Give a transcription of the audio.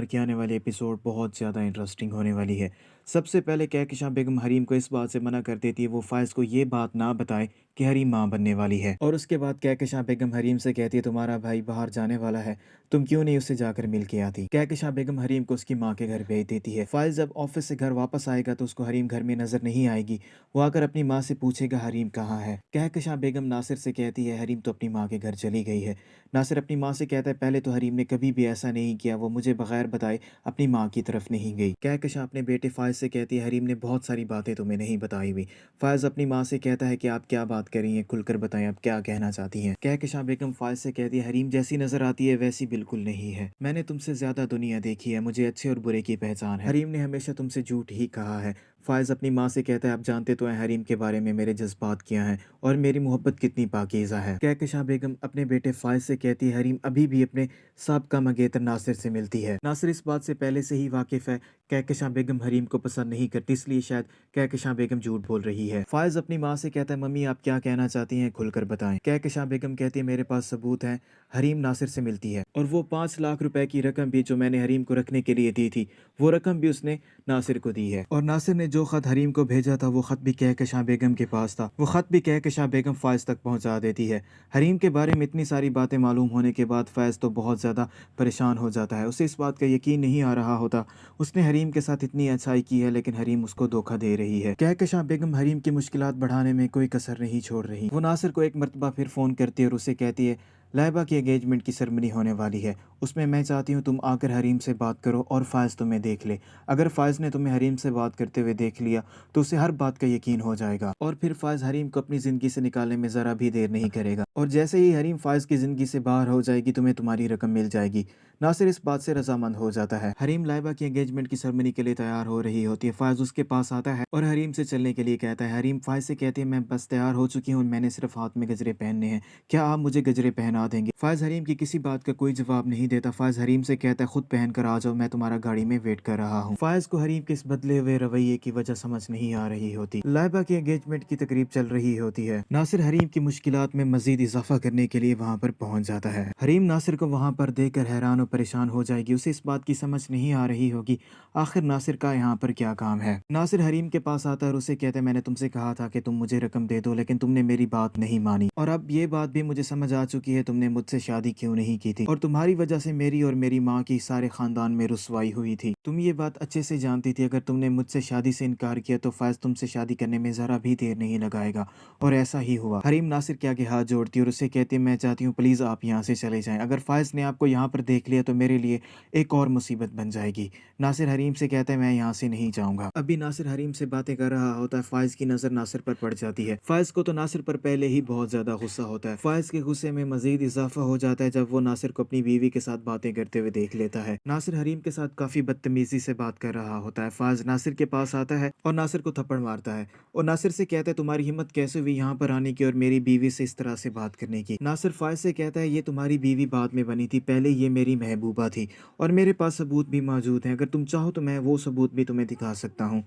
की आने वाली एपिसोड बहुत ज़्यादा इंटरेस्टिंग होने वाली है। सबसे पहले कहकशां बेगम हरीम को इस बात से मना कर देती है वो फ़ाइज़ को ये बात ना बताए कि हरीम माँ बनने वाली है। और उसके बाद कहकशां बेगम हरीम से कहती है तुम्हारा भाई बाहर जाने वाला है, तुम क्यों नहीं उससे जाकर मिल के आती। कहकशां बेगम हरीम को उसकी माँ के घर भेज देती है। फ़ाइज़ जब ऑफिस से घर वापस आएगा तो उसको हरीम घर में नज़र नहीं आएगी। वो आकर अपनी माँ से पूछेगा हरीम कहाँ है। कहकशां बेगम नासिर से कहती है हरीम तो अपनी माँ के घर चली गई है। नासिर अपनी माँ से कहता है पहले तो हरीम ने कभी भी ऐसा नहीं किया, वो मुझे बगैर बताए अपनी माँ की तरफ नहीं गई। कहकशां अपने बेटे फ़ायज़ से कहती है हरीम ने बहुत सारी बातें तुम्हें नहीं बताई हुई। फ़ायज़ अपनी माँ से कहता है कि आप क्या बात कर रही हैं, खुलकर बताएं आप क्या कहना चाहती हैं। कहकशां बेगम फ़ायज़ से कहती है हरीम जैसी नज़र आती है वैसी बिल्कुल नहीं है। मैंने तुमसे ज़्यादा दुनिया देखी है, मुझे अच्छे और बुरे की पहचान है। हरीम ने हमेशा तुमसे झूठ ही कहा है। फ़ायज़ अपनी माँ से कहता है आप जानते तो हैं हरीम के बारे में मेरे जज्बात क्या हैं और मेरी मोहब्बत कितनी पाकीज़ा है। कहकशां बेगम अपने बेटे फ़ायज़ से कहती है हरीम अभी भी अपने साबका मंगेतर नासिर से मिलती है। नासिर इस बात से पहले से ही वाकिफ़ है कहकशां बेगम हरीम को पसंद नहीं करती, इसलिए शायद कहकशां बेगम झूठ बोल रही है। फ़ायज़ अपनी माँ से कहता है मम्मी आप क्या कहना चाहती हैं खुलकर बताएं। कहकशां बेगम कहती है मेरे पास सबूत हैं, हरीम नासिर से मिलती है और वो 5 लाख रुपए की रकम भी जो मैंने हरीम को रखने के लिए दी थी वो रकम भी उसने नासिर को दी है। और नासिर ने जो ख़त हरीम को भेजा था वो ख़त भी कहकशां बेगम के पास था। वो ख़त भी कहकशां बेगम फ़ायज़ तक पहुंचा देती है। हरीम के बारे में इतनी सारी बातें मालूम होने के बाद फ़ैज़ तो बहुत ज़्यादा परेशान हो जाता है। उसे इस बात का यकीन नहीं आ रहा होता उसने हरीम के साथ इतनी अच्छाई की है लेकिन हरीम उसको धोखा दे रही है। कहकशां बेगम हरीम की मुश्किलात बढ़ाने में कोई कसर नहीं छोड़ रही। वो नासिर को एक मरतबा फिर फ़ोन करती है और उसे कहती है लाइबा की एंगेजमेंट की सेरेमनी होने वाली है, उसमें मैं चाहती हूँ तुम आकर हरीम से बात करो और फ़ायज़ तुम्हें देख ले। अगर फ़ायज़ ने तुम्हें हरीम से बात करते हुए देख लिया तो उसे हर बात का यकीन हो जाएगा और फिर फ़ायज़ हरीम को अपनी ज़िंदगी से निकालने में ज़रा भी देर नहीं करेगा और जैसे ही हरीम फ़ायज़ की ज़िंदगी से बाहर हो जाएगी तुम्हें तुम्हारी रकम मिल जाएगी। नासिर इस बात से रजामंद हो जाता है। हरीम लाइबा की एंगेजमेंट की सेरेमनी के लिए तैयार हो रही होती है। फ़ायज़ उसके पास आता है और हरीम से चलने के लिए कहता है। हरीम फ़ायज़ से कहती है मैं बस तैयार हो चुकी हूँ, मैंने सिर्फ हाथ में गजरे पहनने हैं, क्या आप मुझे गजरे पहना देंगे। फ़ायज़ हरीम की किसी बात का कोई जवाब नहीं देता। फ़ायज़ हरीम से कहता है खुद पहन कर आ जाओ, मैं तुम्हारा गाड़ी में वेट कर रहा हूँ। फ़ायज़ को हरीम के इस बदले हुए रवैये की वजह समझ नहीं आ रही होती। लाइबा की एंगेजमेंट की तकरीब चल रही होती है। नासिर हरीम की मुश्किलात में मजीद इजाफा करने के लिए वहाँ पर पहुँच जाता है। हरीम नासिर को वहाँ पर देखकर हैरान और परेशान हो जाएगी। उसे इस बात की समझ नहीं आ रही होगी आखिर नासिर का यहाँ पर क्या काम है। नासिर हरीम के पास आता है और उसे कहता है मैंने तुमसे कहा था कि तुम मुझे रकम दे दो लेकिन तुमने मेरी बात नहीं मानी और अब ये बात भी मुझे समझ आ चुकी है तुमने मुझसे शादी क्यों नहीं की थी और तुम्हारी वजह से मेरी और मेरी माँ की सारे खानदान में रुसवाई हुई थी। तुम ये बात अच्छे से जानती थी अगर तुमने मुझसे शादी से इनकार किया तो फ़ैज़ तुमसे शादी करने में ज़रा भी देर नहीं लगाएगा और ऐसा ही हुआ। हरीम नासिर के आगे हाथ जोड़ती है और उससे कहती है मैं चाहती हूँ प्लीज़ आप यहाँ से चले जाएं, अगर फ़ैज़ ने आपको यहाँ पर देख लिया तो मेरे लिए एक और मुसीबत बन जाएगी। नासिर हरीम से कहता है मैं यहाँ से नहीं जाऊँगा। अभी नासिर हरीम से बातें कर रहा होता है, फ़ाइज़ की नज़र नासिर पर पड़ जाती है। फ़ाइज़ को तो नासिर पर पहले ही बहुत ज़्यादा गुस्सा होता है। फ़ाइज़ के गुस्से में मज़ीद इजाफ़ा हो जाता है जब वो नासिर को अपनी बीवी के साथ बातें करते हुए देख लेता है। नासिर हरीम के साथ काफ़ी बदतमीज़ी से बात कर रहा होता है। फ़ाइज़ नासिर के पास आता है और नासिर को थप्पड़ मारता है और नासिर से कहता है तुम्हारी हिम्मत कैसे हुई यहाँ पर आने की और मेरी बीवी से इस तरह से बात करने की। नासिर फ़ाइज़ से कहता है ये तुम्हारी बीवी बाद में बनी थी, पहले ये मेरी महबूबा थी और मेरे पास सबूत भी मौजूद हैं, अगर तुम चाहो तो मैं वो सबूत भी तुम्हें दिखा सकता हूँ।